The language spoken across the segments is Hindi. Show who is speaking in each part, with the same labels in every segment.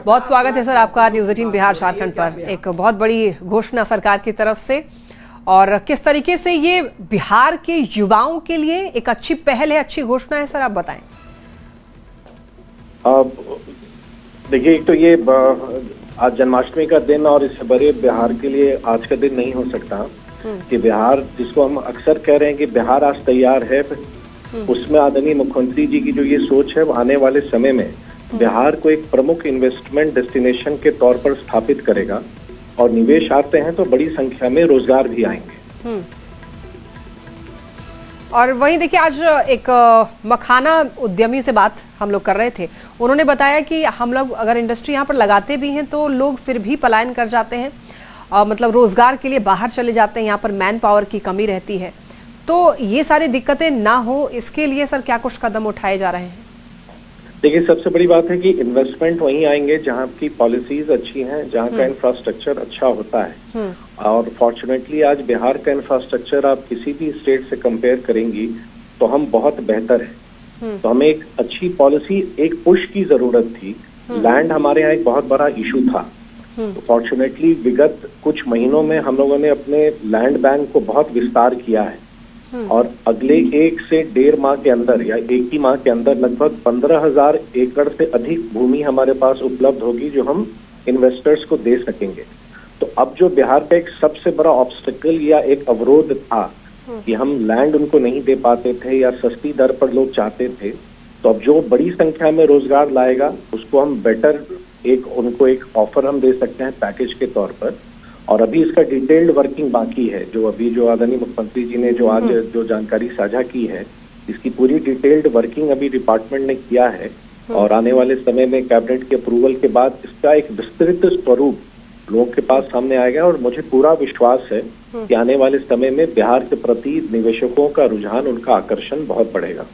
Speaker 1: बहुत स्वागत है सर आपका न्यूज़ 18 बिहार झारखंड पर। एक बहुत बड़ी घोषणा सरकार की तरफ से, और किस तरीके से ये बिहार के युवाओं के लिए एक अच्छी पहल है, अच्छी घोषणा है सर, आप बताएं।
Speaker 2: देखिए, एक तो ये आज जन्माष्टमी का दिन और इससे बड़े बिहार के लिए आज का दिन नहीं हो सकता कि बिहार, जिसको हम अक्सर कह रहे हैं कि बिहार आज तैयार है, उसमें आदरणीय मुख्यमंत्री जी की जो ये सोच है वो आने वाले समय में बिहार को एक प्रमुख इन्वेस्टमेंट डेस्टिनेशन के तौर पर स्थापित करेगा, और निवेश आते हैं तो बड़ी संख्या में रोजगार भी आएंगे।
Speaker 1: और वहीं देखिए, आज एक मखाना उद्यमी से बात हम लोग कर रहे थे, उन्होंने बताया कि हम लोग अगर इंडस्ट्री यहाँ पर लगाते भी हैं तो लोग फिर भी पलायन कर जाते हैं, मतलब रोजगार के लिए बाहर चले जाते हैं, यहाँ पर मैन पावर की कमी रहती है। तो ये सारी दिक्कतें ना हो, इसके लिए सर क्या कुछ कदम उठाए जा रहे हैं?
Speaker 2: देखिए, सबसे बड़ी बात है कि इन्वेस्टमेंट वहीं आएंगे जहां की पॉलिसीज अच्छी हैं, जहां का इंफ्रास्ट्रक्चर अच्छा होता है। और फॉर्चुनेटली आज बिहार का इंफ्रास्ट्रक्चर आप किसी भी स्टेट से कंपेयर करेंगी तो हम बहुत बेहतर है। तो हमें एक अच्छी पॉलिसी, एक पुश की जरूरत थी। लैंड हमारे यहाँ एक बहुत बड़ा इशू था। तो फॉर्चुनेटली विगत कुछ महीनों में हम लोगों ने अपने लैंड बैंक को बहुत विस्तार किया है, और अगले 1 से 1.5 माह के अंदर या 1 ही माह के अंदर लगभग 15,000 एकड़ से अधिक भूमि हमारे पास उपलब्ध होगी जो हम इन्वेस्टर्स को दे सकेंगे। तो अब जो बिहार का एक सबसे बड़ा ऑब्स्टिकल या एक अवरोध था कि हम लैंड उनको नहीं दे पाते थे या सस्ती दर पर लोग चाहते थे, तो अब जो बड़ी संख्या में रोजगार लाएगा उसको हम बेटर उनको एक ऑफर हम दे सकते हैं पैकेज के तौर पर। और अभी इसका डिटेल्ड वर्किंग बाकी है, जो आदरणीय मुख्यमंत्री जी ने जो आज जो जानकारी साझा की है, इसकी पूरी डिटेल्ड वर्किंग अभी डिपार्टमेंट ने किया है, और आने वाले समय में कैबिनेट के अप्रूवल के बाद इसका एक विस्तृत स्वरूप लोगों के पास सामने आएगा। और मुझे पूरा विश्वास है कि आने वाले समय में बिहार के प्रति निवेशकों का रुझान, उनका आकर्षण बहुत बढ़ेगा।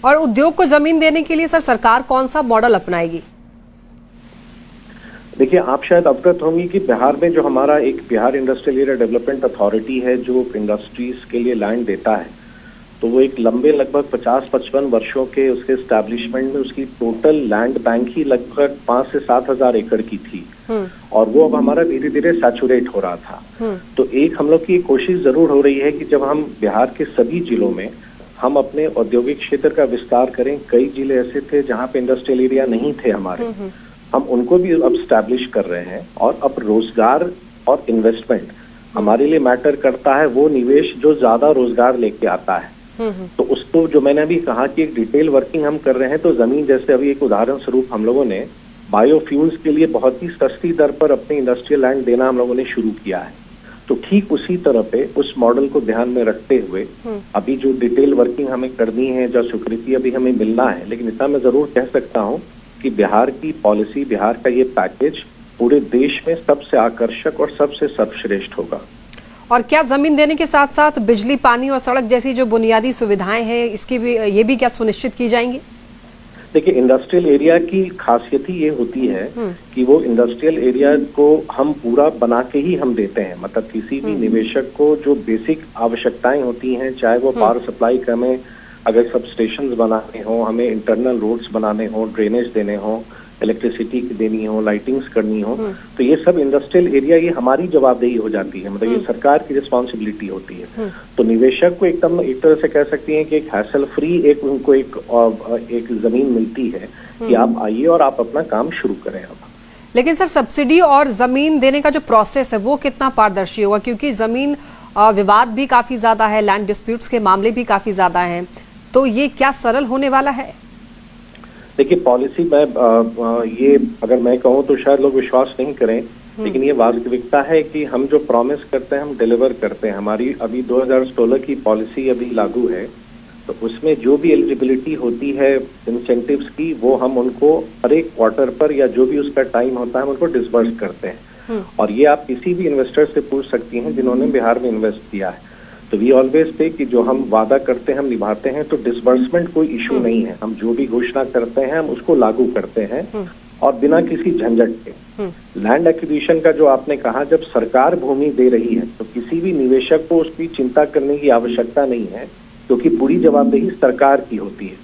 Speaker 1: और उद्योग को जमीन देने के लिए सर सरकार कौन सा मॉडल अपनाएगी?
Speaker 2: देखिए, आप शायद अवगत होंगी कि बिहार में जो हमारा एक Bihar industrial area development authority है जो इंडस्ट्रीज के लिए लैंड देता है, तो वो एक लंबे लगभग 50-55 वर्षों के उसके एस्टैब्लिशमेंट में उसकी टोटल लैंड बैंक ही लगभग 5 से 7 हजार एकड़ की थी, और वो अब हमारा धीरे धीरे सैचुरेट हो रहा था। तो एक हम लोग की कोशिश जरूर हो रही है कि जब हम बिहार के सभी जिलों में हम अपने औद्योगिक क्षेत्र का विस्तार करें, कई जिले ऐसे थे जहाँ पे इंडस्ट्रियल एरिया नहीं थे हमारे, हम उनको भी अब स्टैब्लिश कर रहे हैं। और अब रोजगार और इन्वेस्टमेंट हमारे लिए मैटर करता है, वो निवेश जो ज्यादा रोजगार लेके आता है। तो उसको जो मैंने अभी कहा कि एक डिटेल वर्किंग हम कर रहे हैं, तो जमीन, जैसे अभी एक उदाहरण स्वरूप हम लोगों ने बायोफ्यूल्स के लिए बहुत ही सस्ती दर पर अपनी इंडस्ट्रियल लैंड देना हम लोगों ने शुरू किया है। तो ठीक उसी तरह पे उस मॉडल को ध्यान में रखते हुए अभी जो डिटेल वर्किंग हमें करनी है, जो स्वीकृति अभी हमें मिलना है, लेकिन इतना मैं जरूर कह सकता हूँ कि बिहार की पॉलिसी, बिहार का ये पैकेज पूरे देश में सबसे आकर्षक और सबसे सर्वश्रेष्ठ होगा।
Speaker 1: और क्या जमीन देने के साथ साथ बिजली, पानी और सड़क जैसी जो बुनियादी सुविधाएं हैं, इसकी भी ये भी क्या सुनिश्चित की जाएंगी?
Speaker 2: देखिए, इंडस्ट्रियल एरिया की खासियत ही ये होती है कि वो इंडस्ट्रियल एरिया को हम पूरा बना के ही हम देते हैं। मतलब किसी भी निवेशक को जो बेसिक आवश्यकताएं होती हैं, चाहे वो पावर सप्लाई का, हमें अगर सब स्टेशंस बनाने हो, हमें इंटरनल रोड्स बनाने हो, ड्रेनेज देने हो, इलेक्ट्रिसिटी देनी हो, लाइटिंग्स करनी हो, तो ये सब इंडस्ट्रियल एरिया, ये हमारी जवाबदेही हो जाती है। मतलब ये सरकार की रिस्पॉन्सिबिलिटी होती है। तो निवेशक को एकदम एक तरह से कह सकती हैं कि एक हैसल फ्री उनको एक जमीन मिलती है कि आप आइए और आप अपना काम शुरू करें। अब
Speaker 1: लेकिन सर, सब्सिडी और जमीन देने का जो प्रोसेस है वो कितना पारदर्शी होगा? क्योंकि जमीन विवाद भी काफी ज्यादा है, लैंड डिस्प्यूट्स के मामले भी काफी ज्यादा हैं, तो ये क्या सरल होने वाला है?
Speaker 2: देखिए, पॉलिसी में ये अगर मैं कहूँ तो शायद लोग विश्वास नहीं करें, लेकिन ये वास्तविकता है कि हम जो प्रॉमिस करते हैं हम डिलीवर करते हैं। हमारी अभी 2016 की पॉलिसी अभी लागू है, तो उसमें जो भी एलिजिबिलिटी होती है इंसेंटिव्स की, वो हम उनको हर एक क्वार्टर पर या जो भी उसका टाइम होता है हम उनको डिसबर्स करते हैं। और ये आप किसी भी इन्वेस्टर से पूछ सकती हैं जिन्होंने बिहार में इन्वेस्ट किया है। तो वी ऑलवेज से कि जो हम वादा करते हैं हम निभाते हैं, तो डिसबर्समेंट कोई इशू नहीं है। हम जो भी घोषणा करते हैं हम उसको लागू करते हैं, और बिना किसी झंझट के। लैंड एक्विजिशन का जो आपने कहा, जब सरकार भूमि दे रही है तो किसी भी निवेशक को उसकी चिंता करने की आवश्यकता नहीं है, क्योंकि पूरी जवाबदेही सरकार की होती है।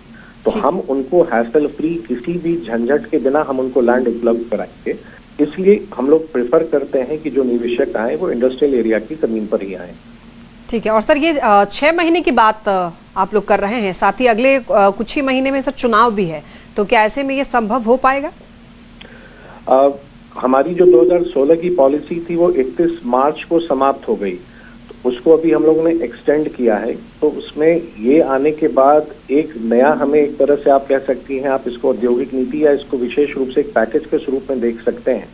Speaker 2: तो हम उनको हैसल फ्री किसी भी झंझट के बिना हम उनको लैंड उपलब्ध कराएंगे। इसलिए हम लोग प्रेफर करते हैं कि जो निवेशक आए वो इंडस्ट्रियल एरिया की जमीन पर ही आए।
Speaker 1: ठीक है। और सर ये 6 महीने की बात आप लोग कर रहे हैं, साथ ही अगले कुछ ही महीने में सर चुनाव भी है, तो क्या ऐसे में ये संभव हो पाएगा?
Speaker 2: हमारी जो 2016 की पॉलिसी थी वो 31 मार्च को समाप्त हो गई, तो उसको अभी हम लोगों ने एक्सटेंड किया है। तो उसमें ये आने के बाद एक नया हमें एक तरह से आप कह सकती हैं, आप इसको औद्योगिक नीति या इसको विशेष रूप से एक पैकेज के स्वरूप में देख सकते हैं।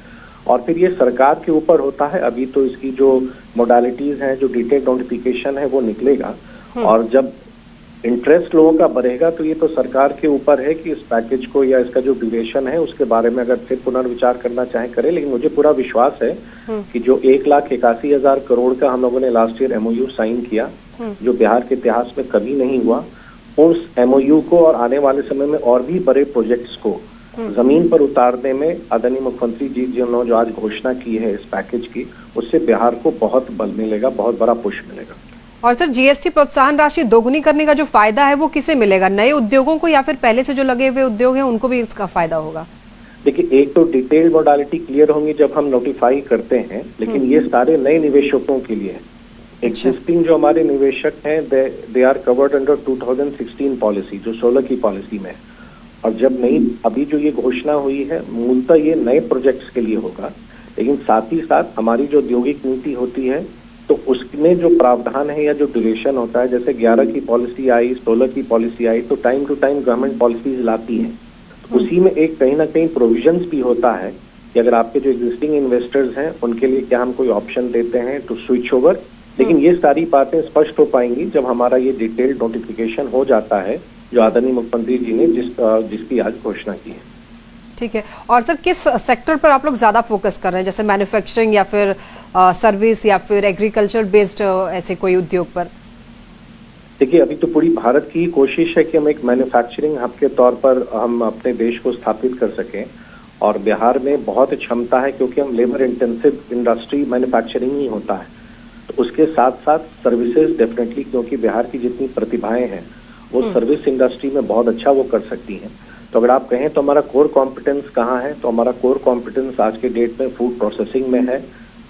Speaker 2: और फिर ये सरकार के ऊपर होता है। अभी तो इसकी जो मोडालिटीज हैं, जो डिटेल नोटिफिकेशन है वो निकलेगा, और जब इंटरेस्ट लोगों का बढ़ेगा तो ये तो सरकार के ऊपर है कि इस पैकेज को या इसका जो ड्यूरेशन है उसके बारे में अगर फिर पुनर्विचार करना चाहे करें। लेकिन मुझे पूरा विश्वास है कि जो 1,81,000 करोड़ का हम लोगों ने लास्ट ईयर MOU साइन किया, जो बिहार के इतिहास में कभी नहीं हुआ, उस MOU को और आने वाले समय में और भी बड़े प्रोजेक्ट्स को जमीन पर उतारने में आदरणीय मुख्यमंत्री जी जिन्होंने जो आज घोषणा की है इस पैकेज की, उससे बिहार को बहुत बल मिलेगा, बहुत बड़ा पुश मिलेगा।
Speaker 1: और सर GST प्रोत्साहन राशि दोगुनी करने का जो फायदा है वो किसे मिलेगा? नए उद्योगों को या फिर पहले से जो लगे हुए उद्योग हैं उनको भी इसका फायदा होगा?
Speaker 2: देखिए, एक तो डिटेल मोडालिटी क्लियर होंगी जब हम नोटिफाई करते हैं, लेकिन ये सारे नए निवेशकों के लिए है। एग्जिस्टिंग जो हमारे निवेशक हैं they are covered under 2016 policy, जो 16 की पॉलिसी में है। और जब नई अभी जो ये घोषणा हुई है, मूलतः ये नए प्रोजेक्ट्स के लिए होगा, लेकिन साथ ही साथ हमारी जो औद्योगिक नीति होती है तो उसमें जो प्रावधान है या जो ड्यूरेशन होता है, जैसे 11 की पॉलिसी आई, 16 की पॉलिसी आई, तो time to time government policies लाती है। उसी में एक कहीं ना कहीं प्रोविजंस भी होता है कि अगर आपके जो एग्जिस्टिंग इन्वेस्टर्स हैं उनके लिए क्या हम कोई ऑप्शन देते हैं टू स्विच ओवर। लेकिन ये सारी बातें स्पष्ट हो पाएंगी जब हमारा ये डिटेल्ड नोटिफिकेशन हो जाता है, जो आदरणीय मुख्यमंत्री जी ने जिसकी आज घोषणा की है।
Speaker 1: ठीक है। और सर किस सेक्टर पर आप लोग ज्यादा फोकस कर रहे हैं, जैसे मैन्युफैक्चरिंग या फिर सर्विस या फिर एग्रीकल्चर बेस्ड ऐसे कोई उद्योग पर?
Speaker 2: देखिए, अभी तो पूरी भारत की कोशिश है कि हम एक मैन्युफैक्चरिंग हब के तौर पर हम अपने देश को स्थापित कर सकें, और बिहार में बहुत क्षमता है क्योंकि हम लेबर इंटेंसिव इंडस्ट्री मैन्युफैक्चरिंग ही होता है। तो उसके साथ साथ सर्विसेज डेफिनेटली, क्योंकि बिहार की जितनी प्रतिभाएं हैं वो सर्विस इंडस्ट्री में बहुत अच्छा वो कर सकती हैं। तो अगर आप कहें तो हमारा कोर कॉम्पिटेंस कहाँ है, तो हमारा कोर कॉम्पिटेंस आज के डेट में फूड प्रोसेसिंग में है,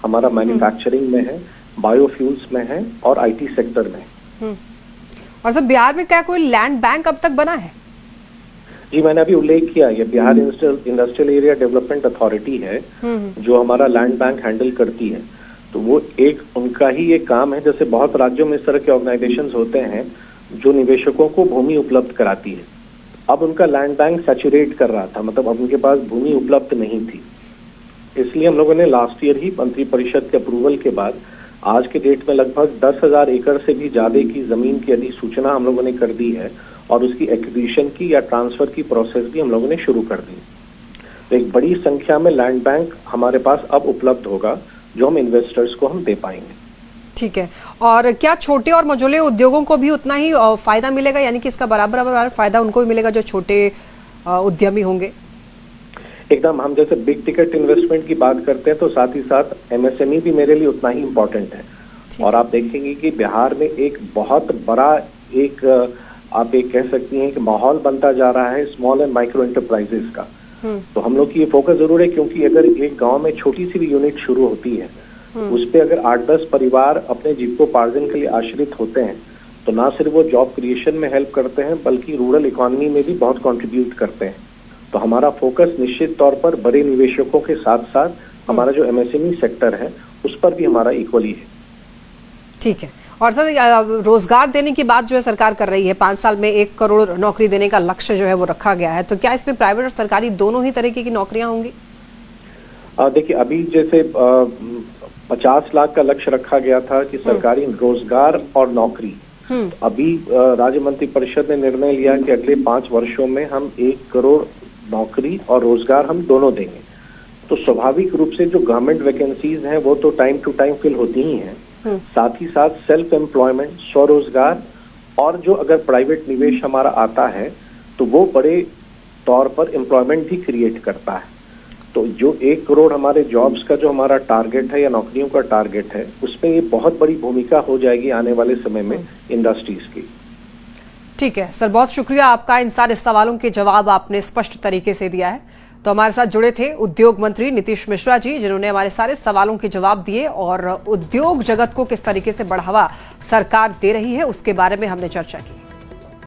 Speaker 2: हमारा मैन्युफैक्चरिंग में है, बायोफ्यूल्स में है और IT सेक्टर में।
Speaker 1: और सर बिहार में क्या कोई लैंड बैंक अब तक बना है?
Speaker 2: जी, मैंने अभी उल्लेख किया, ये Bihar industrial area development authority है जो हमारा लैंड बैंक हैंडल करती है। तो वो एक उनका ही ये काम है। जैसे बहुत राज्यों में इस तरह के ऑर्गेनाइजेशंस होते हैं जो निवेशकों को भूमि उपलब्ध कराती है। अब उनका लैंड बैंक सैचुरेट कर रहा था, मतलब अब उनके पास भूमि उपलब्ध नहीं थी। इसलिए हम लोगों ने लास्ट ईयर ही मंत्रिपरिषद के अप्रूवल के बाद आज के डेट में लगभग 10,000 एकड़ से भी ज्यादा की जमीन की अधिसूचना हम लोगों ने कर दी है, और उसकी एक्विजिशन की या ट्रांसफर की प्रोसेस भी हम लोगों ने शुरू कर दी। तो एक बड़ी संख्या में लैंड बैंक हमारे पास अब उपलब्ध होगा जो हम इन्वेस्टर्स को हम दे पाएंगे।
Speaker 1: ठीक है। और क्या छोटे और मझोले उद्योगों को भी उतना ही फायदा मिलेगा, यानी कि इसका बराबर फायदा उनको भी मिलेगा जो छोटे उद्यमी होंगे?
Speaker 2: एकदम। हम जैसे बिग टिकट इन्वेस्टमेंट की बात करते हैं तो साथ ही साथ MSME भी मेरे लिए उतना ही इम्पोर्टेंट है। और आप देखेंगे कि बिहार में एक बहुत बड़ा आप एक कह सकती हैं कि माहौल बनता जा रहा है स्मॉल एंड माइक्रो एंटरप्राइजेस का। तो हम लोग की ये फोकस जरूर है, क्योंकि अगर एक गांव में छोटी सी भी यूनिट शुरू होती है उस पे अगर 8-10 परिवार अपने जीविकोपार्जन के लिए आश्रित होते हैं तो ना सिर्फ वो जॉब क्रिएशन में हेल्प करते हैं बल्कि रूरल इकोनॉमी में भी बहुत कंट्रीब्यूट करते हैं। तो हमारा फोकस निश्चित तौर पर बड़े निवेशकों के साथ साथ हमारा जो MSME सेक्टर है उस पर भी हमारा इक्वली है।
Speaker 1: ठीक है। और सर रोजगार देने की बात जो है सरकार कर रही है, 5 साल में 1 करोड़ नौकरी देने का लक्ष्य जो है वो रखा गया है, तो क्या इसमें प्राइवेट और सरकारी दोनों ही तरीके की नौकरियां होंगी? देखिए, अभी जैसे 50 लाख का लक्ष्य रखा गया था कि सरकारी रोजगार और नौकरी, अभी राज्य मंत्रिपरिषद ने निर्णय लिया कि अगले 5 वर्षों में हम 1 करोड़ नौकरी और रोजगार हम दोनों देंगे। तो स्वाभाविक रूप से जो गवर्नमेंट वैकेंसीज हैं वो तो टाइम टू टाइम फिल होती ही हैं, साथ ही साथ सेल्फ एम्प्लॉयमेंट, स्वरोजगार, और जो अगर प्राइवेट निवेश हमारा आता है तो वो बड़े तौर पर एम्प्लॉयमेंट भी क्रिएट करता है। तो जो 1 करोड़ हमारे जॉब्स का जो हमारा टारगेट है या नौकरियों का टारगेट है, उसमें ये बहुत बड़ी भूमिका हो जाएगी आने वाले समय में इंडस्ट्रीज की। ठीक है सर, बहुत शुक्रिया आपका। इन सारे सवालों के जवाब आपने स्पष्ट तरीके से दिया है। तो हमारे साथ जुड़े थे उद्योग मंत्री नीतीश मिश्रा जी, जिन्होंने हमारे सारे सवालों के जवाब दिए और उद्योग जगत को किस तरीके से बढ़ावा सरकार दे रही है उसके बारे में हमने चर्चा की।